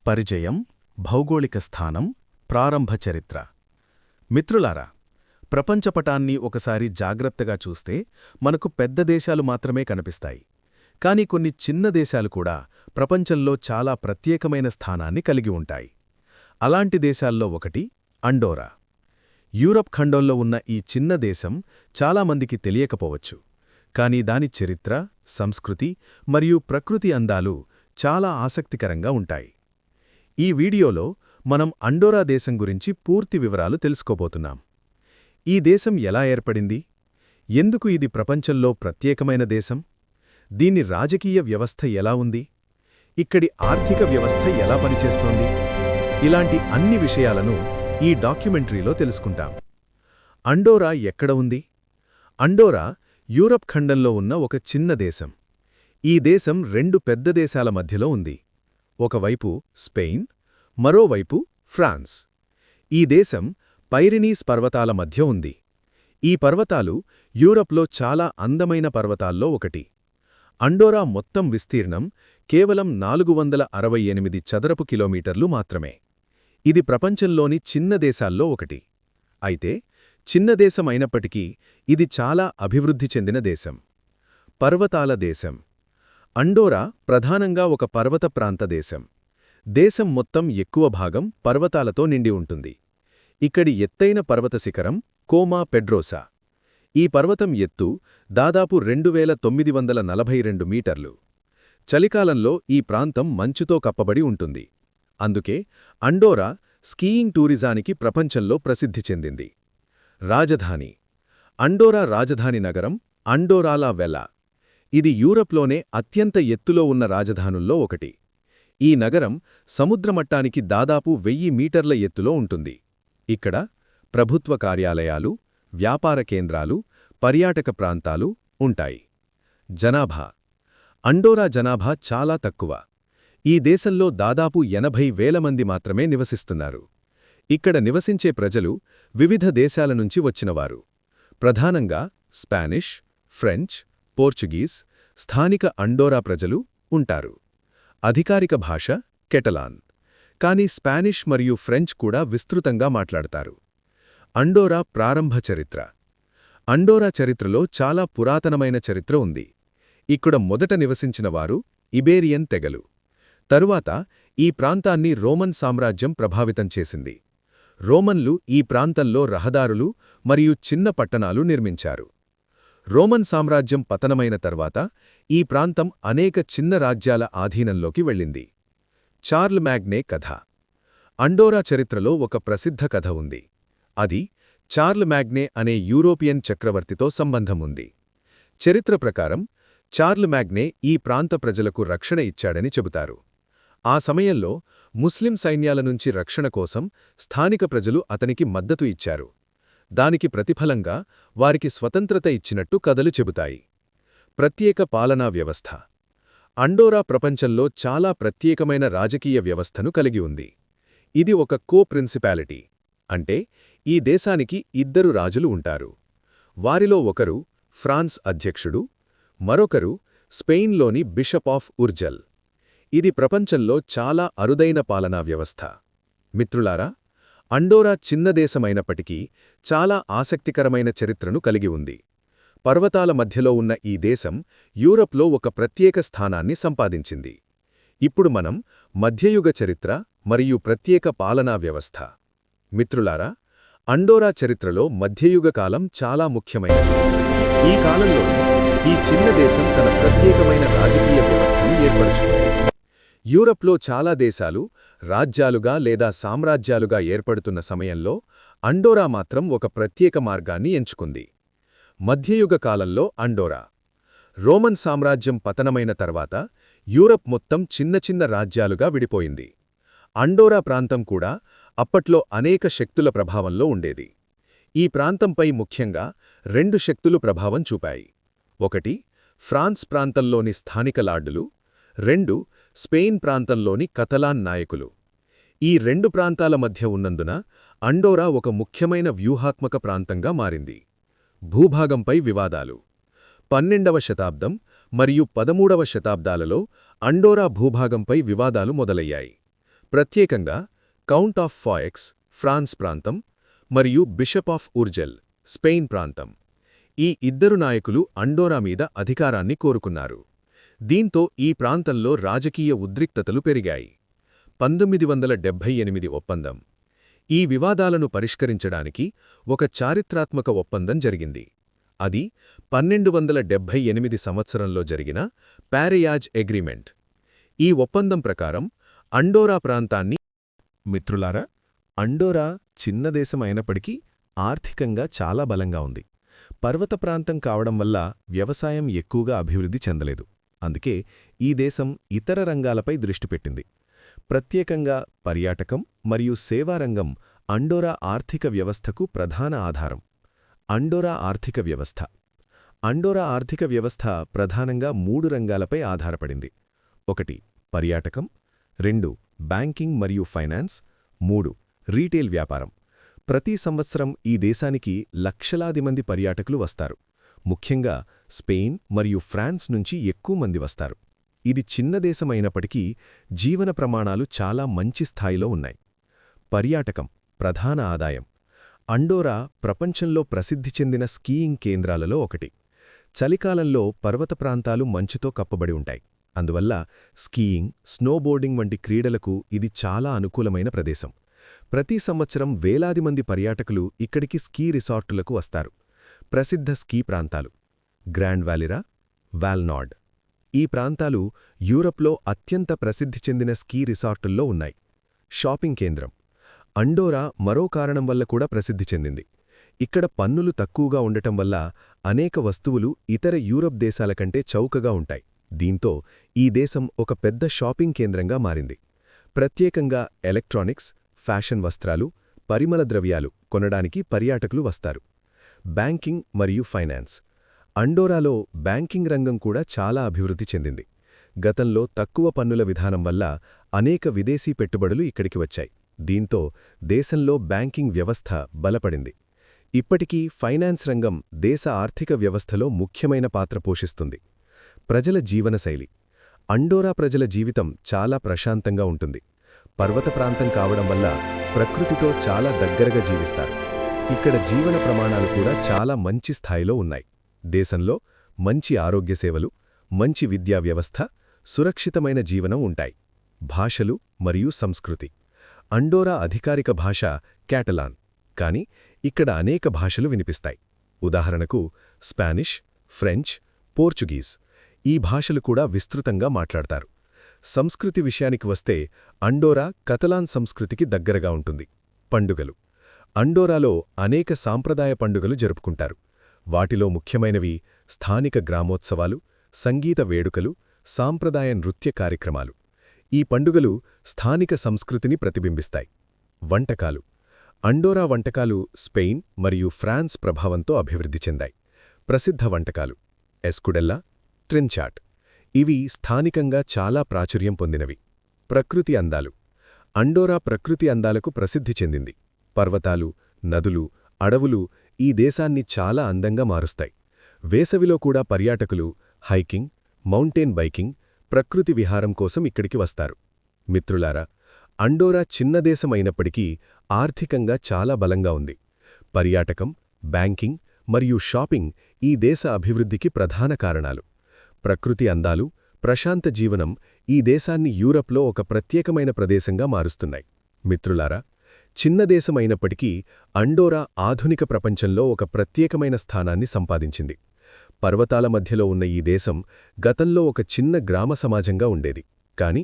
పరిచయం, భౌగోళిక స్థానం, ప్రారంభ చరిత్ర. మిత్రులారా, ప్రపంచపటాన్ని ఒకసారి జాగ్రత్తగా చూస్తే మనకు పెద్ద దేశాలు మాత్రమే కనిపిస్తాయి. కాని కొన్ని చిన్న దేశాలు కూడా ప్రపంచంలో చాలా ప్రత్యేకమైన స్థానాన్ని కలిగి ఉంటాయి. అలాంటి దేశాల్లో ఒకటి అండోరా. యూరప్ ఖండంలో ఉన్న ఈ చిన్న దేశం చాలామందికి తెలియకపోవచ్చు. కాని దాని చరిత్ర, సంస్కృతి మరియు ప్రకృతి అందాలు చాలా ఆసక్తికరంగా ఉంటాయి. ఈ వీడియోలో మనం అండోరా దేశం గురించి పూర్తి వివరాలు తెలుసుకోబోతున్నాం. ఈ దేశం ఎలా ఏర్పడింది? ఎందుకు ఇది ప్రపంచంలో ప్రత్యేకమైన దేశం? దీని రాజకీయ వ్యవస్థ ఎలా ఉంది? ఇక్కడి ఆర్థిక వ్యవస్థ ఎలా పనిచేస్తోంది? ఇలాంటి అన్ని విషయాలను ఈ డాక్యుమెంటరీలో తెలుసుకుంటాం. అండోరా ఎక్కడ ఉంది? అండోరా యూరప్ ఖండంలో ఉన్న ఒక చిన్న దేశం. ఈ దేశం రెండు పెద్ద దేశాల మధ్యలో ఉంది. ఒకవైపు స్పెయిన్, మరోవైపు ఫ్రాన్స్. ఈ దేశం పైరినీస్ పర్వతాల మధ్య ఉంది. ఈ పర్వతాలు యూరప్లో చాలా అందమైన పర్వతాల్లో ఒకటి. అండోరా మొత్తం విస్తీర్ణం కేవలం 468 చదరపు కిలోమీటర్లు మాత్రమే. ఇది ప్రపంచంలోని చిన్న దేశాల్లో ఒకటి. అయితే చిన్న దేశం అయినప్పటికీ ఇది చాలా అభివృద్ధి చెందిన దేశం. పర్వతాల దేశం. అండోరా ప్రధానంగా ఒక పర్వత ప్రాంత దేశం. దేశం మొత్తం ఎక్కువ భాగం పర్వతాలతో నిండి ఉంటుంది. ఇక్కడి ఎత్తైన పర్వత శిఖరం కోమా పెడ్రోసా. ఈ పర్వతం ఎత్తు దాదాపు 2942 మీటర్లు. చలికాలంలో ఈ ప్రాంతం మంచుతో కప్పబడి ఉంటుంది. అందుకే అండోరా స్కీయింగ్ టూరిజానికి ప్రపంచంలో ప్రసిద్ధి చెందింది. రాజధాని. అండోరా రాజధాని నగరం అండోరా లా వెలా. ఇది యూరప్లోనే అత్యంత ఎత్తులో ఉన్న రాజధానుల్లో ఒకటి. ఈ నగరం సముద్రమట్టానికి దాదాపు 1000 మీటర్ల ఎత్తులో ఉంటుంది. ఇక్కడ ప్రభుత్వ కార్యాలయాలు, వ్యాపార కేంద్రాలు, పర్యాటక ప్రాంతాలు ఉంటాయి. జనాభా. అండోరా జనాభా చాలా తక్కువ. ఈ దేశంలో దాదాపు 80,000 మంది మాత్రమే నివసిస్తున్నారు. ఇక్కడ నివసించే ప్రజలు వివిధ దేశాల నుంచి వచ్చినవారు. ప్రధానంగా స్పానిష్, ఫ్రెంచ్, పోర్చుగీస్, స్థానిక అండోరా ప్రజలు ఉంటారు. అధికారిక భాష కెటలాన్. కానీ స్పానిష్ మరియు ఫ్రెంచ్ కూడా విస్తృతంగా మాట్లాడతారు. అండోరా ప్రారంభ చరిత్ర. అండోరా చరిత్రలో చాలా పురాతనమైన చరిత్ర ఉంది. ఇక్కడ మొదట నివసించినవారు ఇబేరియన్ తెగలు. తరువాత ఈ ప్రాంతాన్ని రోమన్ సామ్రాజ్యం ప్రభావితం చేసింది. రోమన్లు ఈ ప్రాంతంలో రహదారులు మరియు చిన్న పట్టణాలు నిర్మించారు. రోమన్ సామ్రాజ్యం పతనమైన తర్వాత ఈ ప్రాంతం అనేక చిన్న రాజ్యాల ఆధీనంలోకి వెళ్ళింది. చార్ల్ మ్యాగ్నే కథ. అండోరా చరిత్రలో ఒక ప్రసిద్ధ కథ ఉంది. అది చార్ల్ మ్యాగ్నే అనే యూరోపియన్ చక్రవర్తితో సంబంధం ఉంది. చరిత్ర ప్రకారం చార్ల్ మ్యాగ్నే ఈ ప్రాంత ప్రజలకు రక్షణ ఇచ్చాడని చెబుతారు. ఆ సమయంలో ముస్లిం సైన్యాల నుంచి రక్షణ కోసం స్థానిక ప్రజలు అతనికి మద్దతు ఇచ్చారు. దానికి ప్రతిఫలంగా వారికి స్వతంత్రత ఇచ్చినట్టు కథలు చెబుతాయి. ప్రత్యేక పాలనా వ్యవస్థ. అండోరా ప్రపంచంలో చాలా ప్రత్యేకమైన రాజకీయ వ్యవస్థను కలిగి ఉంది. ఇది ఒక కో-ప్రిన్సిపాలిటీ. అంటే ఈ దేశానికి 2 రాజులు ఉంటారు. వారిలో ఒకరు ఫ్రాన్స్ అధ్యక్షుడు, మరొకరు స్పెయిన్లోని బిషప్ ఆఫ్ ఉర్జల్. ఇది ప్రపంచంలో చాలా అరుదైన పాలనా వ్యవస్థ. మిత్రులారా, అండోరా చిన్న దేశమైనప్పటికీ చాలా ఆసక్తికరమైన చరిత్రను కలిగి ఉంది. పర్వతాల మధ్యలో ఉన్న ఈ దేశం యూరప్లో ఒక ప్రత్యేక స్థానాన్ని సంపాదించింది. ఇప్పుడు మనం మధ్యయుగ చరిత్ర మరియు ప్రత్యేక పాలనా వ్యవస్థ. మిత్రులారా, అండోరా చరిత్రలో మధ్యయుగ కాలం చాలా ముఖ్యమైనది. ఈ కాలంలోనే ఈ చిన్న దేశం తన ప్రత్యేకమైన రాజకీయ వ్యవస్థను ఏర్పరచుకుంది. యూరప్లో చాలా దేశాలు రాజ్యాలుగా లేదా సామ్రాజ్యాలుగా ఏర్పడుతున్న సమయంలో అండోరా మాత్రం ఒక ప్రత్యేక మార్గాన్ని ఎంచుకుంది. మధ్యయుగ కాలంలో అండోరా. రోమన్ సామ్రాజ్యం పతనమైన తర్వాత యూరప్ మొత్తం చిన్న చిన్న రాజ్యాలుగా విడిపోయింది. అండోరా ప్రాంతం కూడా అప్పట్లో అనేక శక్తుల ప్రభావంలో ఉండేది. ఈ ప్రాంతంపై ముఖ్యంగా 2 శక్తులు ప్రభావం చూపాయి. ఒకటి ఫ్రాన్స్ ప్రాంతంలోని స్థానిక లార్డులు, 2 స్పెయిన్ ప్రాంతంలోని కతలాన్ నాయకులు. ఈ 2 ప్రాంతాల మధ్య ఉన్నందున అండోరా ఒక ముఖ్యమైన వ్యూహాత్మక ప్రాంతంగా మారింది. భూభాగంపై వివాదాలు. 12వ శతాబ్దం మరియు 13వ శతాబ్దాలలో అండోరా భూభాగంపై వివాదాలు మొదలయ్యాయి. ప్రత్యేకంగా కౌంట్ ఆఫ్ ఫాయెక్స్ ఫ్రాన్స్ ప్రాంతం మరియు బిషప్ ఆఫ్ ఉర్జెల్ స్పెయిన్ ప్రాంతం ఈ ఇద్దరు నాయకులు అండోరా మీద అధికారాన్ని కోరుకున్నారు. దీంతో ఈ ప్రాంతంలో రాజకీయ ఉద్రిక్తతలు పెరిగాయి. 1978 ఒప్పందం. ఈ వివాదాలను పరిష్కరించడానికి ఒక చారిత్రాత్మక ఒప్పందం జరిగింది. అది 1278 సంవత్సరంలో జరిగిన ప్యారియాజ్ అగ్రిమెంట్. ఈ ఒప్పందం ప్రకారం అండోరా ప్రాంతాన్ని మిత్రులారా, అండోరా చిన్న దేశం అయినప్పటికీ ఆర్థికంగా చాలా బలంగా ఉంది. పర్వత ప్రాంతం కావడం వల్ల వ్యవసాయం ఎక్కువగా అభివృద్ధి చెందలేదు. అందుకే ఈ దేశం ఇతర రంగాలపై దృష్టి పెట్టింది. ప్రత్యేకంగా పర్యాటకం మరియు సేవారంగం అండోరా ఆర్థిక వ్యవస్థకు ప్రధాన ఆధారం. అండోరా ఆర్థిక వ్యవస్థ. అండోరా ఆర్థిక వ్యవస్థ ప్రధానంగా 3 రంగాలపై ఆధారపడింది. 1 పర్యాటకం, 2 బ్యాంకింగ్ మరియు ఫైనాన్స్, 3 రీటేల్ వ్యాపారం. ప్రతి సంవత్సరం ఈ దేశానికి లక్షలాది మంది పర్యాటకులు వస్తారు. ముఖ్యంగా స్పెయిన్ మరియు ఫ్రాన్స్ నుంచి ఎక్కువ మంది వస్తారు. ఇది చిన్న దేశమైనప్పటికీ జీవన ప్రమాణాలు చాలా మంచి స్థాయిలో ఉన్నాయి. పర్యాటకం ప్రధాన ఆదాయం. అండోరా ప్రపంచంలో ప్రసిద్ధి చెందిన స్కీయింగ్ కేంద్రాలలో ఒకటి. చలికాలంలో పర్వత ప్రాంతాలు మంచుతో కప్పబడి ఉంటాయి. అందువల్ల స్కీయింగ్, స్నోబోర్డింగ్ వంటి క్రీడలకు ఇది చాలా అనుకూలమైన ప్రదేశం. ప్రతి సంవత్సరం వేలాది మంది పర్యాటకులు ఇక్కడికి స్కీ రిసార్టులకు వస్తారు. ప్రసిద్ధ స్కీ ప్రాంతాలు గ్రాండ్ వాలిరా, వాల్నాడ్. ఈ ప్రాంతాలు యూరప్లో అత్యంత ప్రసిద్ధి చెందిన స్కీ రిసార్టుల్లో ఉన్నాయి. షాపింగ్ కేంద్రం. అండోరా మరో కారణం వల్ల కూడా ప్రసిద్ధి చెందింది. ఇక్కడ పన్నులు తక్కువగా ఉండటం వల్ల అనేక వస్తువులు ఇతర యూరప్ దేశాల కంటే చౌకగా ఉంటాయి. దీంతో ఈ దేశం ఒక పెద్ద షాపింగ్ కేంద్రంగా మారింది. ప్రత్యేకంగా ఎలక్ట్రానిక్స్, ఫ్యాషన్ వస్త్రాలు, పరిమళ ద్రవ్యాలు కొనడానికి పర్యాటకులు వస్తారు. బ్యాంకింగ్ మరియు ఫైనాన్స్. అండోరాలో బ్యాంకింగ్ రంగం కూడా చాలా అభివృద్ధి చెందింది. గతంలో తక్కువ పన్నుల విధానం వల్ల అనేక విదేశీ పెట్టుబడులు ఇక్కడికి వచ్చాయి. దీంతో దేశంలో బ్యాంకింగ్ వ్యవస్థ బలపడింది. ఇప్పటికీ ఫైనాన్స్ రంగం దేశ ఆర్థిక వ్యవస్థలో ముఖ్యమైన పాత్ర పోషిస్తుంది. ప్రజల జీవనశైలి. అండోరా ప్రజల జీవితం చాలా ప్రశాంతంగా ఉంటుంది. పర్వత ప్రాంతం కావడం వల్ల ప్రకృతితో చాలా దగ్గరగా జీవిస్తారు. ఇక్కడ జీవన ప్రమాణాలు కూడా చాలా మంచి స్థాయిలో ఉన్నాయి. దేశంలో మంచి ఆరోగ్య సేవలు, మంచి విద్యా వ్యవస్థ, సురక్షితమైన జీవనం ఉంటాయి. భాషలు మరియు సంస్కృతి. అండోరా అధికారిక భాష క్యాటలాన్, కాని ఇక్కడ అనేక భాషలు వినిపిస్తాయి. ఉదాహరణకు స్పానిష్, ఫ్రెంచ్, పోర్చుగీస్. ఈ భాషలు కూడా విస్తృతంగా మాట్లాడతారు. సంస్కృతి విషయానికి వస్తే అండోరా కతలాన్ సంస్కృతికి దగ్గరగా ఉంటుంది. పండుగలు. అండోరాలో అనేక సాంప్రదాయ పండుగలు జరుపుకుంటారు. వాటిలో ముఖ్యమైనవి స్థానిక గ్రామోత్సవాలు, సంగీత వేడుకలు, సాంప్రదాయ నృత్య కార్యక్రమాలు. ఈ పండుగలు స్థానిక సంస్కృతిని ప్రతిబింబిస్తాయి. వంటకాలు. అండోరా వంటకాలు స్పెయిన్ మరియు ఫ్రాన్స్ ప్రభావంతో అభివృద్ధి చెందాయి. ప్రసిద్ధ వంటకాలు ఎస్కుడెల్లా, ట్రిన్చాట్. ఇవి స్థానికంగా చాలా ప్రాచుర్యం పొందినవి. ప్రకృతి అందాలు. అండోరా ప్రకృతి అందాలకు ప్రసిద్ధి చెందింది. పర్వతాలు, నదులు, అడవులు ఈ దేశాన్ని చాలా అందంగా మారుస్తాయి. వేసవిలో కూడా పర్యాటకులు హైకింగ్, మౌంటైన్ బైకింగ్, ప్రకృతి విహారం కోసం ఇక్కడికి వస్తారు. మిత్రులారా, అండోరా చిన్న దేశమైనప్పటికీ ఆర్థికంగా చాలా బలంగా ఉంది. పర్యాటకం, బ్యాంకింగ్ మరియు షాపింగ్ ఈ దేశ అభివృద్ధికి ప్రధాన కారణాలు. ప్రకృతి అందాలు, ప్రశాంత జీవనం ఈ దేశాన్ని యూరప్లో ఒక ప్రత్యేకమైన ప్రదేశంగా మారుస్తున్నాయి. మిత్రులారా, చిన్న దేశమైనప్పటికీ అండోరా ఆధునిక ప్రపంచంలో ఒక ప్రత్యేకమైన స్థానాన్ని సంపాదించింది. పర్వతాల మధ్యలో ఉన్న ఈ దేశం గతంలో ఒక చిన్న గ్రామ సమాజంగా ఉండేది. కాని